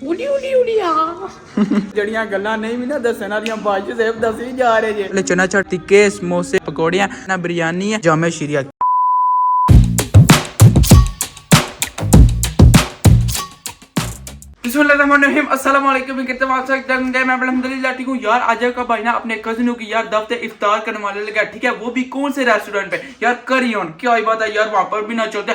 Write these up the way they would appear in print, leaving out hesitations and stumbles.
उली उली उलिया जड़ियां गल्लां नहीं भी ना दसन वालियां बाज सेफ दसी जा रहे जे ले चना चट टिक्के समोसे पकौड़ियां ना बिरयानी है जामे शीरिया अस्सलाम वालेकुम मैं अल्हम्दुलिल्लाह ठीक हूँ यार। आज का भाई ना अपने कजिनों की यार दफ्तर इफ्तार करने वाले लगा, ठीक है, वो भी कौन से रेस्टोरेंट पे यार, करी ऑन क्या ही बात है यार, वहाँ पर भी ना चलते।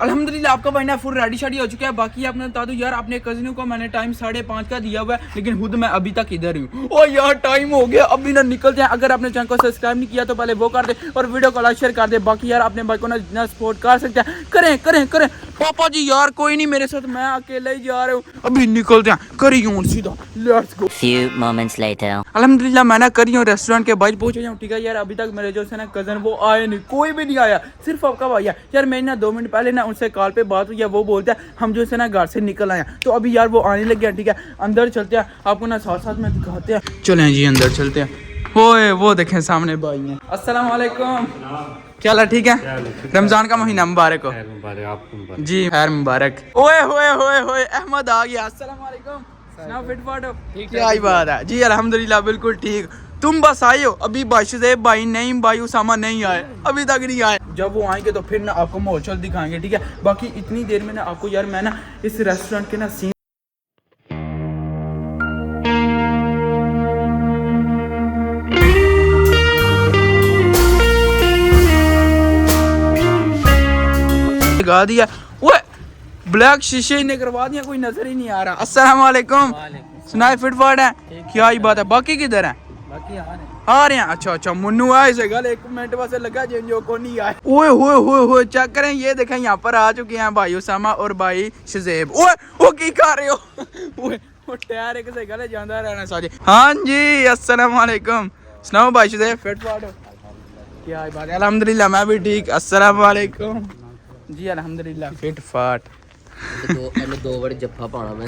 अल्हम्दुलिल्लाह आपका भाई ना फुल रेडी शाडी हो चुका है। बाकी आपने बता दूं यार अपने कजिनों को मैंने टाइम 5:30 का दिया हुआ है, लेकिन खुद मैं अभी तक इधर ही हूँ। ओ यार टाइम हो गया, अभी ना निकलते हैं। अगर आपने चैनल को सब्सक्राइब नहीं किया तो पहले वो कर दे और वीडियो को लाइक शेयर कर दे। बाकी यार अपने भाई को ना सपोर्ट कर सकते हैं, करें करें करें। पापा जी यार कोई नहीं मेरे साथ, मैं अकेले ही जा रहा हूँ। अभी निकलते हैं, करियों सीधा, let's go. Few moments later. अल्हम्दुलिल्लाह मैं ना करियों रेस्टोरेंट के बाहर पहुंच जाऊँ, ठीक है यार। अभी तक मेरे जो है ना कजन वो आए नहीं, कोई भी नहीं आया, सिर्फ आपका भाई है यार। मैंने ना 2 मिनट पहले ना उनसे कॉल पे बात हुई है, वो बोलते हैं हम जो है ना घर से निकल आए। तो अभी यार वो आने लग गया, ठीक है। अंदर चलते हैं, आपको ना साथ साथ में दिखाते हैं। चलें जी अंदर चलते हैं। ओए वो देखें सामने भाई हैं। अस्सलाम वालेकुम, क्या हाल, ठीक है? रमजान का महीना मुबारक हो जी, खैर मुबारक। ओए होए होए होए अहमद आ गया। अस्सलाम वालेकुम, ना फिट फाट हो? क्या ही बात है जी, अल्हम्दुलिल्लाह बिल्कुल ठीक। तुम बस आए हो, अभी बाशिज़ेब भाई नहीं, भाई उसामा नहीं आए, अभी तक नहीं आए। जब वो आएंगे तो फिर ना आपको माहौल दिखाएंगे, ठीक है। बाकी इतनी देर में ना आपको यार मैं ना इस रेस्टोरेंट के ना सीन लगा दिया। वो ब्लैक शीशे ही ने करवा दिया, कोई नजर ही नहीं आ रहा। अस्सलाम वालेकुम, सुनाए फिट फाट है? क्या ही बात है। बाकी किधर है? बाकी आ रहे हैं। अच्छा अच्छा मुन्नू आए से गल 1 मिनट वास्ते लगा जो को नहीं आए। ओए होए होए होए चेक करें, ये देखें यहाँ पर आ चुके हैं भाई उसामा और भाई शज़ेब। ओए वो की कर रहे हो? ओए वो टायर एक से गले जांदा रहना साजे। हां जी अस्सलाम वालेकुम, सुनाओ भाई शज़ेब फिट फाट हो? क्या ही बात है, अल्हम्दुलिल्लाह मैं भी ठीक। अस्सलाम वालेकुम जी, अल्हम्दुलिल्लाह फिट फाट। दो बार जफ्फा पाना मैं।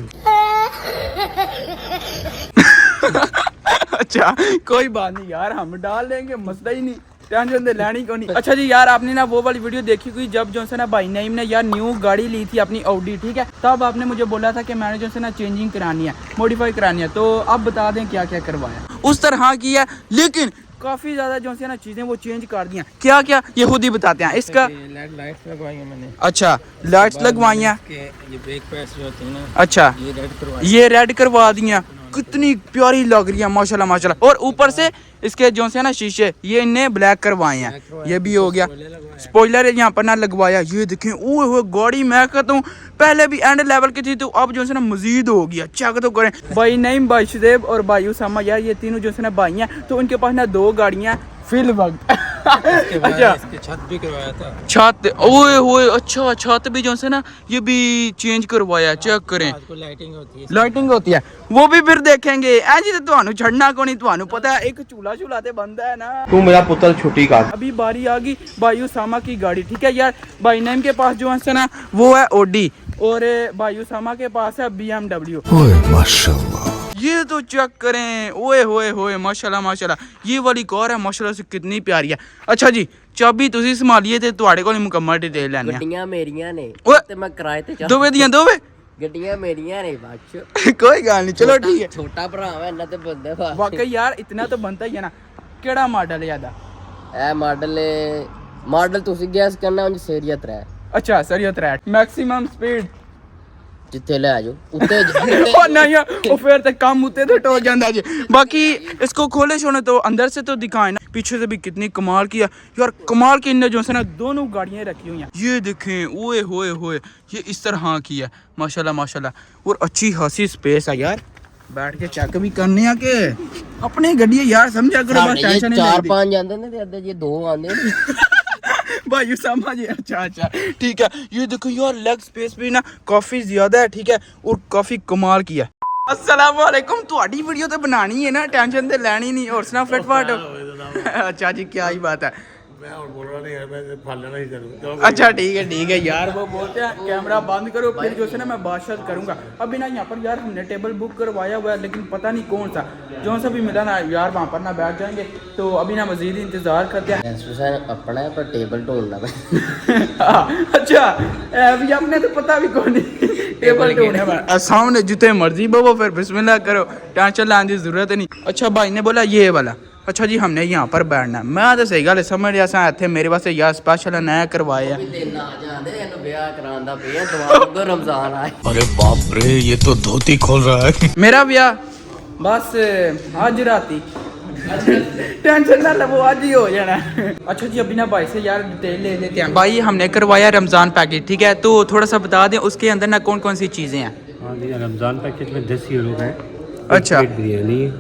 अच्छा कोई बात नहीं यार, हम डाल लेंगे, मसला ही नहीं, टेंशन दे लेनी को नहीं। अच्छा जी यार आपने ना वो वाली वीडियो देखी हुई जब जो है ना भाई नईम ने यार न्यू गाड़ी ली थी अपनी ऑडी, ठीक है। तब आपने मुझे बोला था कि मैंने जो है ना चेंजिंग करानी है, मॉडिफाई करानी है। तो अब बता दें क्या क्या करवाया। उस तरह की है, लेकिन काफी ज्यादा जो है ना चीजें वो चेंज कर दी हैं। क्या क्या ये खुद ही बताते हैं। इसका लाइट्स लगवाई है मैंने। अच्छा लाइट्स लगवाई हैं। ये ब्रेक पैड्स जो होते हैं ना, अच्छा ये रेड करवा दी हैं, कितनी प्यारी लग रही है माशाल्लाह माशाल्लाह। और ऊपर से इसके जो है ना शीशे ये इन्हें ब्लैक करवाए हैं, ये भी हो गया। स्पॉइलर यहाँ पर ना लगवाया, ये देखें। ओए होए गाड़ी मैं कहता हूँ पहले भी एंड लेवल की थी, तो अब जो है ना मजीद हो गया। चेक तो करें भाई नईम, भाई शज़ेब और भाई उसामा यार, ये तीनों जो है ना भाई हैं। तो उनके पास ना 2 गाड़ियाँ फिल वक्त। अच्छा इसकी छत भी करवाया था। छत ओए होए, अच्छा छत भी जो है ना ये भी चेंज करवाया। चेक करें लाइटिंग होती है, लाइटिंग होती है, वो भी फिर देखेंगे। जी तो ਤੁਹਾਨੂੰ ਛੱਡਣਾ को नहीं, ਤੁਹਾਨੂੰ पता है एक चूल्हा चूल्हा ते बनता है ना। तू मेरा पुत्र छुट्टी का। अभी बारी आ गई भाई उसामा की गाड़ी, ठीक है यार। भाई नईम के पास जो है ना वो है ओडी और भाई उसामा के पास है BMW। ओए माशाल्लाह, ये तो चेक करें, ओए होए होए माशाल्लाह माशाल्लाह। ये वाली कार है माशाल्लाह से कितनी प्यारी है। अच्छा जी चाबी तुसी संभालिए ते ਤੁਹਾਡੇ ਕੋਲ ਮੁਕੰਮਲ डिटेल ਲੈਣੇ ਆ। गड्डियां मेरियां ने ओए ते मैं किराए ते चल। दोवे दियां दोवे गड्डियां मेरियां ने बाच। कोई गल नहीं, चलो ठीक है। छोटा भरा है इन्ना ते बंदे बात। वाकई यार इतना तो बनता ही है ना। केड़ा मॉडल है ज्यादा? ए मॉडल तुसी गैस करना उन सेरिया 3। अच्छा सरिया 3 मैक्सिमम स्पीड जिथे ले आजो उत्ते ओ नहीं ओ फिर ते कम उत्ते तो टो जांदा जी। बाकी इसको खोले छोड़े तो अंदर से तो दिखाए ना, पीछे से भी कितनी कमाल की है यार। कमाल की इनने जो है ना दोनों गाड़ियां रखी हुई हैं, ये देखें। ओए होए होए ये इस तरह की है माशाल्लाह माशाल्लाह। और अच्छी खासी स्पेस है यार, बैठ के चेक भी करने आ के अपनी गड्डी यार, समझा करो बस टेंशन नहीं। 4-5 जांदे ने ते अद्धे जी 2 आंदे भाई उसामा जी। अच्छा अच्छा ठीक है। ये देखो यार लेग स्पेस भी ना काफी ज्यादा है, ठीक है, और काफी कमाल की है। अस्सलाम वालेकुम, ਤੁਹਾਡੀ वीडियो तो बनानी है ना, टेंशन तो लेनी नहीं। और सुना फिट फाट हो? अच्छा जी क्या ही बात है। मैं और बोल रहा नहीं है, मैं फालना ही करूं। अच्छा ठीक है यार, वो बोलते हैं कैमरा बंद करो फिर जो है ना मैं बादशाह करूंगा। अभी ना यहाँ पर यार हमने टेबल बुक करवाया हुआ है, लेकिन पता नहीं कौन सा जो सा भी मिला ना यार वहाँ पर ना बैठ जाएंगे। तो अभी ना मजीद इंतजार करते हैं। अपना पर टेबल ढूंढना। अच्छा अभी आपने तो पता भी कौन नहीं टेबल पे होने वाला सामने जितने मर्जी बो फिर बिस्मिल्लाह करो, टेंशन लाने की जरूरत नहीं। अच्छा भाई ने बोला ये वाला, अच्छा जी हमने यहाँ पर बैठना है। मैं तो सही गल समझ रहा सा इतने मेरे वास्ते यार स्पेशल नया करवाया रमजान आए। अरे बाप रे, ये तो धोती खोल रहा है। मेरा ब्याह बस आज राती टेंशन ना लो, आज ही हो जाना। अच्छा जी अभी ना भाई से यार डिटेल ले लेते हैं। भाई हमने करवाया रमज़ान पैकेज, ठीक है, तो थोड़ा सा बता दें उसके अंदर ना कौन कौन सी चीज़ें हैं। हाँ जी, रमज़ान पैकेज में 10 यूरो है। अच्छा,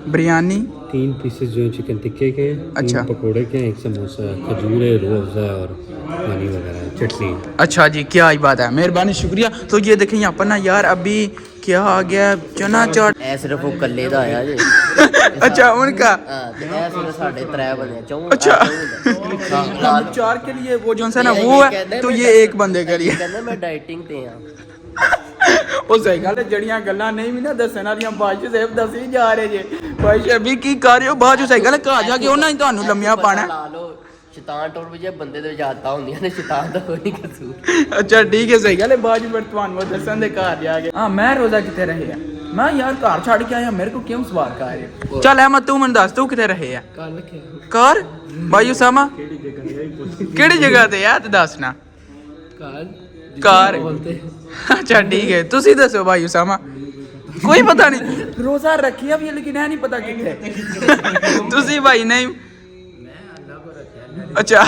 बिरयानी 3 पीसेस जो चिकन टिक्के के, 3 पकोड़े के, 1 समोसा, खजूर है, रूह अफ़ज़ा और पानी वगैरह, चटनी। अच्छा जी क्या ही बात है, मेहरबानी शुक्रिया। तो ये देखें यहाँ पर ना यार अभी क्या आ गया, चना चाट। ऐ सिर्फ वो कल्ले दा आया जी। अच्छा उनका हां ते ऐ सिर्फ साढ़े 3 बने चौं। अच्छा लाल 4 के लिए वो जो है ना वो है, तो ये एक बंदे के लिए। कहंदा मैं डाइटिंग ते हां। ਉਹ ਸਹੀ ਗੱਲ ਹੈ, ਜਿਹੜੀਆਂ ਗੱਲਾਂ ਨਹੀਂ ਵੀ ਨਾ ਦੱਸਣ ਵਾਲੀਆਂ ਬਾਅਦ ਸਾਹਿਬ ਦੱਸੀ ਜਾ ਰਹੇ ਜੇ। ਭਾਈ ਸ਼ਬੀ ਕੀ ਕਰ ਰਹੇ ਹੋ ਬਾਅਦ ਚ, ਸਹੀ ਗੱਲ ਹੈ ਘਰ ਜਾ ਕੇ ਉਹਨਾਂ ਹੀ ਤੁਹਾਨੂੰ ਲੰਮੀਆਂ ਪਾਣਾ। ਲਾ ਲਓ ਸ਼ੈਤਾਨ ਟੋਰ ਵਿੱਚ ਬੰਦੇ ਦੇ ਜਾਤਾਂ ਹੁੰਦੀਆਂ ਨੇ, ਸ਼ੈਤਾਨ ਦਾ ਕੋਈ ਨਹੀਂ ਕਸੂਰ। ਅੱਛਾ ਠੀਕ ਹੈ, ਸਹੀ ਗੱਲ ਹੈ, ਬਾਅਦ ਵਿੱਚ ਤੁਹਾਨੂੰ ਦੱਸਣ ਦੇ ਘਰ ਜਾ ਕੇ। ਹਾਂ ਮੈਂ ਰੋਜ਼ਾ ਕਿੱਥੇ ਰਹੇ ਆ, ਮੈਂ ਯਾਰ ਘਰ ਛੱਡ ਕੇ ਆਇਆ, ਮੇਰੇ ਕੋ ਕਿਉਂ ਸਵਾਲ ਕਰ ਰਹੇ ਹੋ। ਚੱਲ ਅਹਿਮਦ ਤੂੰ ਮੈਨੂੰ ਦੱਸ ਤੂੰ ਕਿੱਥੇ ਰਹੇ ਆ। ਘਰ ਭਾਈ ਉਸਾਮਾ ਕਿਹੜੀ ਜਗ੍ਹਾ ਤੇ ਆ ਤੇ ਦੱਸ ਨਾ। ਘਰ अच्छा ठीक है, तुसी दसो भाई उसामा। कोई पता नहीं, रोजा रखिया भी है लेकिन है नहीं पता कितने। तुसी भाई नहीं, अच्छा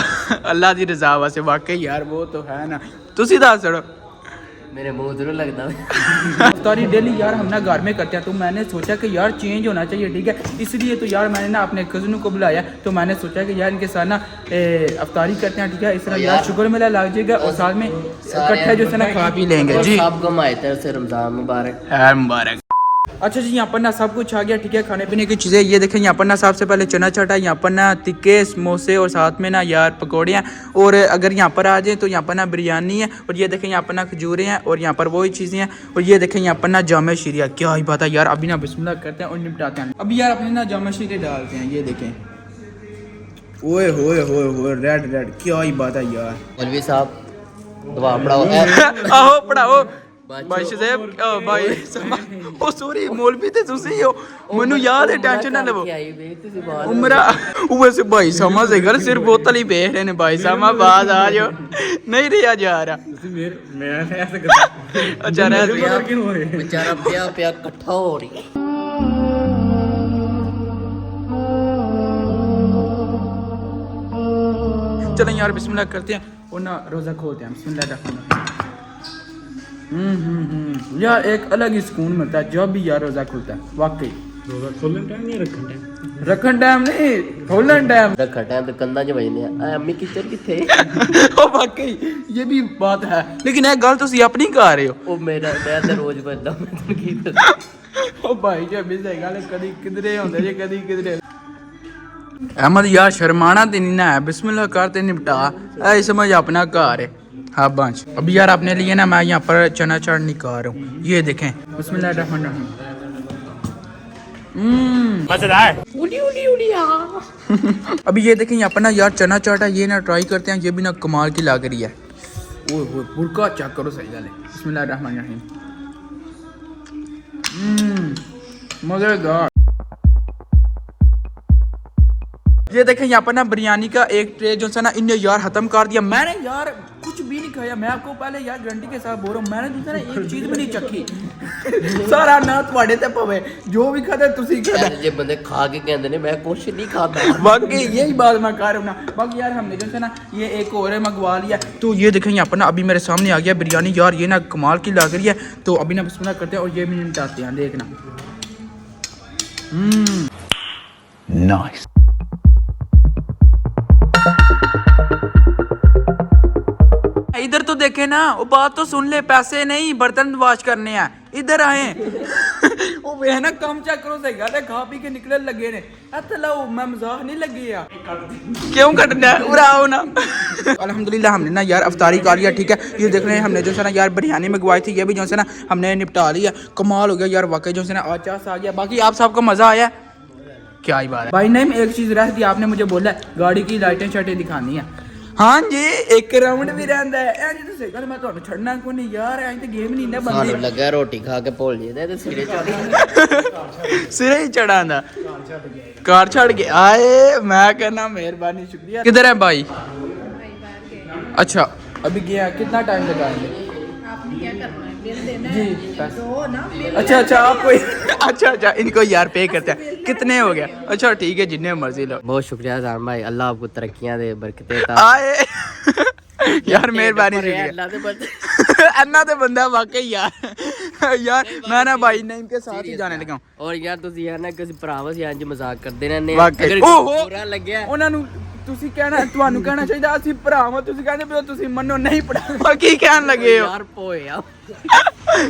अल्लाह दी रजा वास्ते वाकई यार वो तो है ना। तुसी दस छोड़ो, मेरे मुंह जरूर लगता है। अफ्तारी डेली यार हम ना घर में करते हैं, तो मैंने सोचा कि यार चेंज होना चाहिए, ठीक है, इसलिए तो यार मैंने ना अपने कज़नों को बुलाया, तो मैंने सोचा कि यार इनके साथ ना अफ्तारी करते हैं, ठीक है, इस तरह यार शुगर मेला लग जाएगा और साथ में इकट्ठे जो है ना खा पी लेंगे जी। आपको मायतर से रमजान मुबारक है मुबारक। अच्छा जी यहाँ पर ना सब कुछ आ गया, ठीक है, खाने पीने की चीज़ें। ये देखें यहाँ पर ना सबसे पहले चना चाटा, यहाँ पर ना टिक्के समोसे और साथ में ना यार पकौड़े हैं। और अगर यहाँ पर आ जाए तो यहाँ पर ना बिरयानी है, और ये देखें यहाँ पर ना खजूरें हैं, और यहाँ पर वही चीज़ें हैं। और ये देखें यहाँ पर ना जामे शीरिया, क्या ही बात है यार। अभी ना बिस्मिल्लाह करते हैं और निपटाते हैं। अभी यार अपने ना जामे शीरे डालते हैं, ये देखें, ओए होए होए होए, रेड रेड, क्या ही बात है यार। मौलवी साहब दुआ पढ़ाओ। आहो पढ़ाओ भाई साहब, भाई ओ सॉरी मौलवी ते तुसी हो, मेनू याद है, टेंशन ना लो। उमरा वैसे भाई समझ से घर सिर्फ बोतल ही बेच रहे ने भाई साहब, बात आ जाओ, नहीं रिया जा रहा। मैं ऐसे करता। अच्छा रह बेचारा प्या प्या इकट्ठा हो रही। चलें यार बिस्मिल्लाह करते हैं और ना रोज़ा खोलते हैं। बिस्मिल्लाह यार एक अलग ही सुकून मिलता है जब भी यार रोज़ा खुलता है, वाकई। रोज़ा खोलन टाइम नहीं रखन टाइम, रखन टाइम नहीं खोलन टाइम, रखा टाइम तो कंधा च बजने आ। अम्मी किचन किथे। ओ वाकई ये भी बात है, लेकिन एक गल तुसी अपनी कर रहे हो। ओ मेरा मैं तो रोज बजदा, मैं तो की दस। ओ भाई जी भी सही गल, कदी किधरे होंदे जे कदी किधरे। अहमद यार शर्माना ते नहीं ना है, बिस्मिल्लाह करते निपटा, ऐ समझ अपना घर है। हाँ बांच। अभी यार अपने लिए ना मैं यहाँ पर चना चाट निकाल रहा हूँ, ये देखें, बिस्मिल्लाहिर्रहमानिर्रहीम। मजेदार। अभी ये देखें यहाँ पर ना यार चना चाट है, ये ना ट्राई करते हैं, ये भी ना कमाल की लग रही है। ओए होए बुरका चेक करो, सही गल है, बिस्मिल्लाहिर्रहमानिर्रहीम। मजेदार। ये देखें यहाँ पर ना बिरयानी का एक ट्रे जो है ना इन्हें यार खत्म कर दिया। मैंने यार कुछ भी नहीं खाया, मैं आपको पहले यार गारंटी के साथ बोल रहा हूँ, मैंने जो है ना एक चीज भी नहीं चखी। सारा ना तुम्हारे ते पवे, जो भी खाता तुसी खाता। जे बंदे खा के कहंदे ने मैं कुछ नहीं खाता, बाकी यही बात मैं कर रहा हूँ ना। बाकी यार हमने जो है ना ये एक और मंगवा लिया, तो ये देखें यहाँ पर ना अभी मेरे सामने आ गया बिरयानी, यार ये ना कमाल की लग रही है। तो अभी ना बिस्मिल्लाह करते हैं और ये भी निपटाते हैं, देखना। नाइस। इधर तो देखे ना, वो बात तो सुन ले, पैसे नहीं बर्तन वाश करने हैं, इधर आए। वो वे ना काम चेक करो, सही गल है, खा पी के निकले लगे ने। लाओ मैं मजाक नहीं लगी यार, क्यों कटना है, उड़ाओ ना। अल्हम्दुलिल्लाह हमने ना यार अफ्तारी कर लिया, ठीक है। ये देख रहे हैं हमने जो है ना यार बिरयानी मंगवाई थी, ये भी जो है ना हमने निपटा लिया। कमाल हो गया यार वाकई, जो है ना आचास आ गया। बाकी आप सबको मजा आया, क्या ही बात है। भाई नहीं एक चीज रह दी, आपने मुझे बोला गाड़ी की लाइटें शाइटें दिखानी है। हाँ जी एक राउंड भी रहता है ए जी तुम गल मैं ਤੁਹਾਨੂੰ ਛੱਡਣਾ ਕੋਈ ਨਹੀਂ ਯਾਰ ਐਂ ਤੇ ਗੇਮ ਨਹੀਂ ਨਾ ਸਾਨੂੰ ਬੰਦੀ ਲੱਗਾ ਰੋਟੀ ਖਾ ਕੇ ਭੁੱਲ ਜੇ ਤੇ ਸਿਰੇ ਚੜੀ ਸਿਰੇ ਹੀ ਚੜਾਂਦਾ ਕਾਰ ਛੱਡ ਕੇ ਆਏ मैं कहना मेहरबानी शुक्रिया किधर है भाई अच्छा अभी गया कितना टाइम लगाएंगे आपने क्या करना है बिल देना जी, है बस। दो ना बिल अच्छा अच्छा आपको अच्छा इनको यार पे करते हैं कितने हो गया अच्छा ठीक है जितने मर्जी लो बहुत शुक्रिया जान भाई अल्लाह आपको तरक्कियां दे बरकतें ता आए यार मेहरबानी शुक्रिया अल्लाह दे बंदे अन्ना तो बंदा वाकई यार मैं ना भाई नईम के साथ ही जाने लगा हूं और यार ਤੁਸੀਂ ਯਾਰ ਨਾ ਕਿਸੇ ਭਰਾਵਾਂ ਸੀ ਇੰਜ ਮਜ਼ਾਕ ਕਰਦੇ ਰਹਿੰਦੇ ਵਾਕਈ। ਅਗਰ ਓਹੋ। ਬੁਰਾ ਲੱਗਿਆ ਉਹਨਾਂ ਨੂੰ ਤੁਸੀਂ ਕਹਿਣਾ ਤੁਹਾਨੂੰ ਕਹਿਣਾ ਚਾਹੀਦਾ ਅਸੀਂ ਭਰਾ ਹਾਂ ਤੁਸੀਂ ਕਹਿੰਦੇ ਵੀ ਤੁਸੀਂ ਮੰਨੋ ਨਹੀਂ ਪੜਾ ਕੀ ਕਹਿਣ ਲੱਗੇ ਹੋ यार पोए ਆ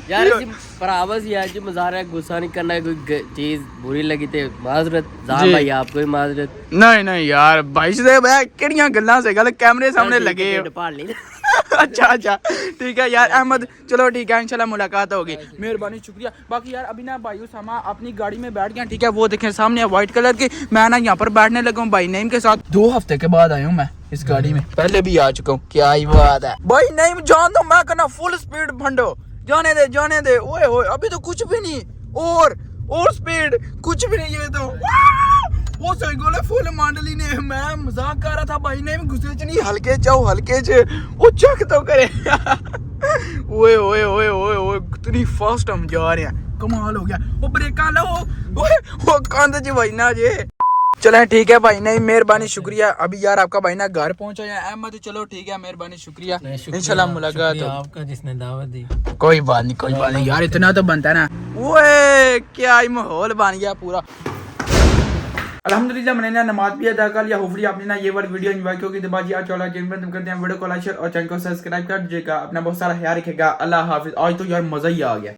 यार ਅਸੀਂ ਭਰਾਵਾਂ ਸੀ ਇੰਜ ਮਜ਼ਾਕ ਗੁੱਸਾ ਨਹੀਂ ਕਰਨਾ ਕੋਈ ਚੀਜ਼ ਬੁਰੀ ਲੱਗੀ ਤੇ ਮਾਜ਼ਰਤ ਜਾਨ ਜੀ। ਭਾਈ ਆਪਕੋ ਵੀ ਮਾਜ਼ਰਤ नहीं यार भाई से ਕਿਹੜੀਆਂ ਗੱਲਾਂ ਸੇ ਗੱਲ कैमरे सामने लगे हो ਢਿੱਡ ਭਾਲ ਲਈ अच्छा ठीक है यार अहमद चलो ठीक है इंशाल्लाह मुलाकात होगी मेहरबानी शुक्रिया बाकी यार अभी ना भाई उसामा अपनी गाड़ी में बैठ गया ठीक है वो देखें सामने व्हाइट कलर की मैं ना यहाँ पर बैठने लगा हूँ भाई नईम के साथ 2 हफ्ते के बाद आया हूँ मैं इस गाड़ी में पहले भी आ चुका हूँ क्या ही बात है भाई नईम जान दो मैं करना फुल स्पीड भंडो जाने दे ओए होए अभी तो कुछ भी नहीं और स्पीड कुछ भी नहीं ये तो वो सही गोले फुल मांडली ने मैं मजाक कर रहा था भाई ने गुस्से च नहीं हल्के च वो चेक तो करे ओए कितनी फास्ट हम जा रहे हैं कमाल हो गया वो ब्रेका लो वो कांधे च भाई ना जे चले ठीक है भाई नहीं मेहरबानी शुक्रिया अभी यार आपका भाई ना घर पहुंचा है अहमद चलो ठीक है मेहरबानी शुक्रिया इंशाल्लाह मुलाकात हो आपका जिसने दावत दी कोई बात नहीं यार इतना तो बनता है ना ओए क्या ही माहौल बन गया पूरा अल्हम्दुलिल्लाह मैंने ना नमाज भी अदा कर लिया होपफुली आपने ना ये वाली वीडियो एंजॉय की होगी तो बाजी आज चला गेम में तुम करते हैं वीडियो को लाइक शेयर और चैनल को सब्सक्राइब कर दीजिएगा अपना बहुत सारा ख्याल रखिएगा अल्लाह हाफिज आज तो यार मजा ही आ गया।